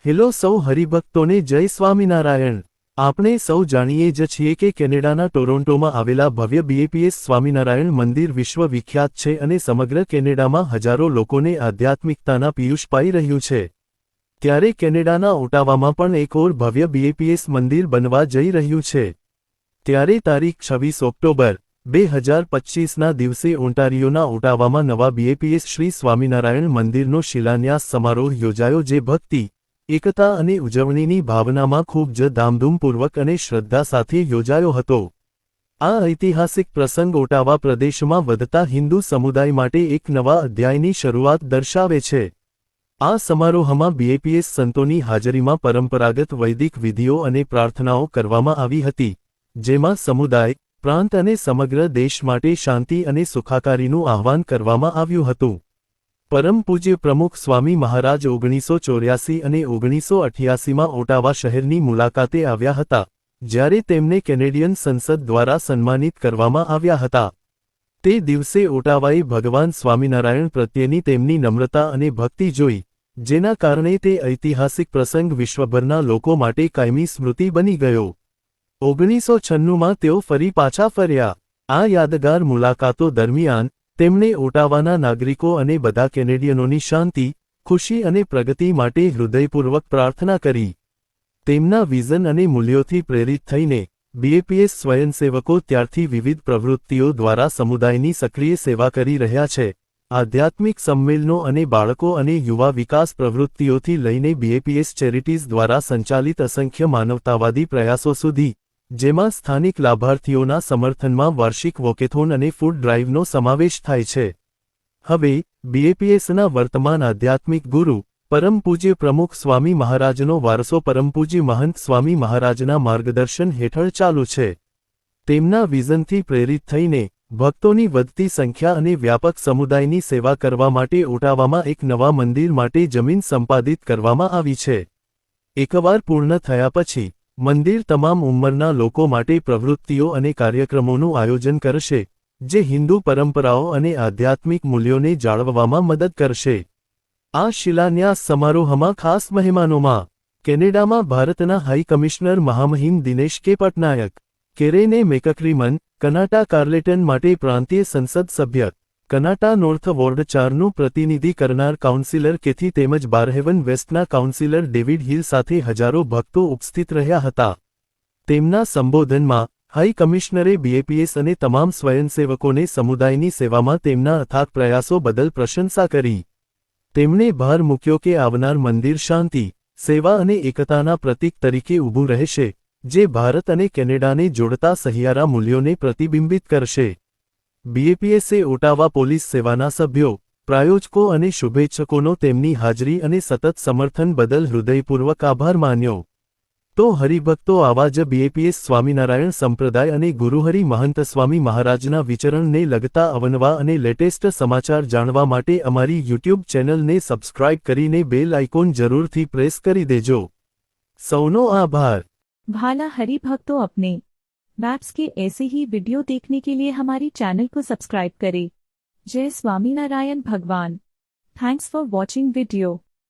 Hello સૌ હરિભક્તોને જય સ્વામિનારાયણ। આપણે સૌ જાણીએ જ છીએ કે કેનેડાના ટોરોન્ટોમાં આવેલા ભવ્ય બીએપીએસ સ્વામિનારાયણ મંદિર વિશ્વ વિખ્યાત છે અને સમગ્ર કેનેડામાં હજારો લોકોને આધ્યાત્મિકતાના પિયુષ પાઈ રહ્યું છે। ત્યારે કેનેડાના ઓટાવામાં પણ એક ઓર ભવ્ય બીએપીએસ મંદિર બનવા જઈ રહ્યું છે। ત્યારે તારીખ 26 ઓક્ટોબર 2025ના દિવસે ઓન્ટારિયોના ઓટાવામાં નવા બીએપીએસ શ્રી સ્વામિનારાયણ મંદિરનો શિલાન્યાસ સમારોહ યોજાયો, જે ભક્તિ, એકતા અને ઉજવણીની ભાવનામાં ખૂબ જ ધામધૂમપૂર્વક અને શ્રદ્ધા સાથે યોજાયો હતો। આ ઐતિહાસિક પ્રસંગ ઓટાવા પ્રદેશમાં વધતા હિન્દુ સમુદાય માટે એક નવા અધ્યાયની શરૂઆત દર્શાવે છે। આ સમારોહમાં બીએપીએસ સંતોની હાજરીમાં પરંપરાગત વૈદિક વિધિઓ અને પ્રાર્થનાઓ કરવામાં આવી હતી, જેમાં સમુદાય, પ્રાંત અને સમગ્ર દેશ માટે શાંતિ અને સુખાકારીનું આહ્વાન કરવામાં આવ્યું હતું। પરમ પૂજ્ય પ્રમુખ સ્વામી મહારાજ 1984 અને 1988માં ઓટાવા શહેરની મુલાકાતે આવ્યા હતા, જ્યારે તેમને કેનેડિયન સંસદ દ્વારા સન્માનિત કરવામાં આવ્યા હતા। તે દિવસે ઓટાવાએ ભગવાન સ્વામિનારાયણ પ્રત્યેની તેમની નમ્રતા અને ભક્તિ જોઈ, જેના કારણે તે ઐતિહાસિક પ્રસંગ વિશ્વભરના લોકો માટે કાયમી સ્મૃતિ બની ગયો। 1996માં તેઓ ફરી પાછા ફર્યા। આ યાદગાર મુલાકાતો દરમિયાન તેમણે ઓટાવાના નાગરિકો અને બધા કેનેડિયનોની શાંતિ, ખુશી અને પ્રગતિ માટે હૃદયપૂર્વક પ્રાર્થના કરી। તેમના વિઝન અને મૂલ્યોથી પ્રેરિત થઈને બીએપીએસ સ્વયંસેવકો ત્યારથી વિવિધ પ્રવૃત્તિઓ દ્વારા સમુદાયની સક્રિય સેવા કરી રહ્યા છે। આધ્યાત્મિક સંમેલનો અને બાળકો અને યુવા વિકાસ પ્રવૃત્તિઓથી લઈને બીએપીએસ ચેરિટીઝ દ્વારા સંચાલિત અસંખ્ય માનવતાવાદી પ્રયાસો સુધી, જેમાં સ્થાનિક લાભાર્થીઓના સમર્થનમાં વાર્ષિક વોકેથોન અને ફૂડ ડ્રાઇવનો સમાવેશ થાય છે। હવે બીએપીએસના વર્તમાન આધ્યાત્મિક ગુરુ, પરમ પૂજ્ય પ્રમુખ સ્વામી મહારાજનો વારસો પરમ પૂજ્ય મહંત સ્વામી મહારાજના માર્ગદર્શન હેઠળ ચાલુ છે। તેમના વિઝનથી પ્રેરિત થઈને ભક્તોની વધતી સંખ્યા અને વ્યાપક સમુદાયની સેવા કરવા માટે ઓટાવામાં એક નવા મંદિર માટે જમીન સંપાદિત કરવામાં આવી છે। એકવાર પૂર્ણ થયા પછી મંદિર તમામ ઉંમરના લોકો માટે પ્રવૃત્તિઓ અને કાર્યક્રમોનું આયોજન કરશે, જે હિન્દુ પરંપરાઓ અને આધ્યાત્મિક મૂલ્યોને જાળવવામાં મદદ કરશે। આ શિલાન્યાસ સમારોહમાં ખાસ મહેમાનોમાં કેનેડામાં ભારતના હાઈ કમિશનર મહામહિમ દિનેશ કે પટનાયક, કેરેને મેકક્રીમન, કનાટા કાર્લેટન માટે પ્રાંતીય સંસદ સભ્ય, કનાટા નોર્થ વોર્ડ 4નું પ્રતિનિધિ કરનાર કાઉન્સિલર કેથી તેમજ બારહેવન વેસ્ટના કાઉન્સિલર ડેવિડ હિલ સાથે હજારો ભક્તો ઉપસ્થિત રહ્યા હતા। તેમના સંબોધનમાં હાઈ કમિશનરે બીએપીએસ અને તમામ સ્વયંસેવકોને સમુદાયની સેવામાં તેમના અથાગ પ્રયાસો બદલ પ્રશંસા કરી। તેમણે ભાર મૂક્યો કે આવનાર મંદિર શાંતિ, સેવા અને એકતાના પ્રતીક તરીકે ઊભું રહેશે, જે ભારત અને કેનેડાને જોડતા સહિયારા મૂલ્યોને પ્રતિબિંબિત કરશે। બીએપીએસે ઓટાવા પોલીસ સેવાના સભ્યો, પ્રાયોજકો અને શુભેચ્છકોનો તેમની હાજરી અને સતત સમર્થન બદલ હૃદયપૂર્વક આભાર માન્યો। તો હરિભક્તો, આવા જ બીએપીએસ સ્વામિનારાયણ સંપ્રદાય અને ગુરુહરિ મહંત સ્વામી મહારાજના વિચરણને લગતા અવનવા અને લેટેસ્ટ સમાચાર જાણવા માટે અમારી યુટ્યુબ ચેનલને સબસ્ક્રાઇબ કરીને બેલ આઇકોન જરૂરથી પ્રેસ કરી દેજો। સૌનો આભાર। भाला हरिभक्तों, अपने मैप्स के ऐसे ही वीडियो देखने के लिए हमारी चैनल को सब्सक्राइब करें। जय स्वामीनारायण भगवान। Thanks for watching video.